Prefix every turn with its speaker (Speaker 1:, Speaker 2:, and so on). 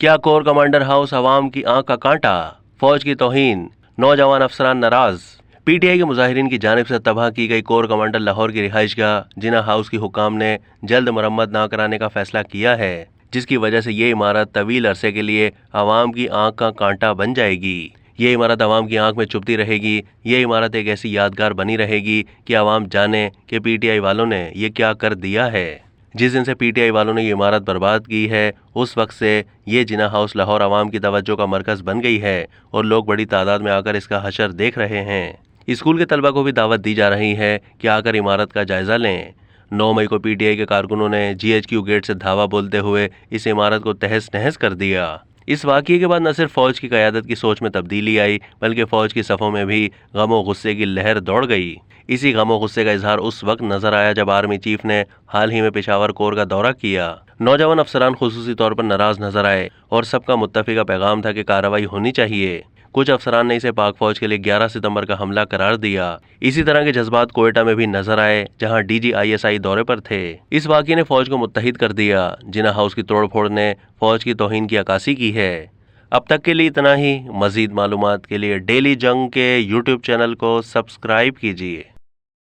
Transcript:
Speaker 1: क्या core commander house अवाम की आंख का कांटा, फौज की तौहीन, नौजवान अफसरान नाराज। पीटीआई के मुजाहिरीन की जानिब से तबाह की गई कोर कमांडर लाहौर की रिहाइशगाह जिना हाउस की हुकाम ने जल्द मरम्मत न कराने का फैसला किया है, जिसकी वजह से ये इमारत तवील अरसे के लिए आवाम की आंख का कांटा बन जाएगी। ये इमारत आवाम की आंख में चुभती रहेगी। ये इमारत एक ऐसी यादगार बनी रहेगी कि आवाम जाने कि पीटीआई वालों ने ये क्या कर दिया है। जिस दिन से पीटीआई वालों ने ये इमारत बर्बाद की है, उस वक्त से ये जिना हाउस लाहौर आवाम की तवज्जो का मरकज बन गई है और लोग बड़ी तादाद में आकर इसका हशर देख रहे हैं। स्कूल के तलबा को भी दावत दी जा रही है कि आकर इमारत का जायजा लें। 9 मई को पीटीआई के कारकुनों ने जीएचक्यू गेट से धावा बोलते हुए इस इमारत को तहस नहस कर दिया। इस वाक़ये के बाद न सिर्फ फौज की क़यादत की सोच में तब्दीली आई, बल्कि फौज की सफ़ों में भी गम और गुस्से की लहर दौड़ गई। इसी गम और गुस्से का इजहार उस वक्त नजर आया जब आर्मी चीफ ने हाल ही में पेशावर कोर का दौरा किया। नौजवान अफसरान खुसूसी तौर पर नाराज नजर आए और सबका मुत्तफिका पैगाम था कि कार्रवाई होनी चाहिए। कुछ अफसरान ने इसे पाक फौज के लिए 11 सितंबर का हमला करार दिया। इसी तरह के जज्बात कोयटा में भी नजर आए, जहां डीजी आईएसआई दौरे पर थे। इस वाक़ये ने फौज को मुत्तहिद कर दिया। जिना हाउस की तोड़फोड़ ने फौज की तौहीन की अक्कासी की है। अब तक के लिए इतना ही। मजीद मालूमात के लिए डेली जंग के यूट्यूब चैनल को सब्सक्राइब कीजिए।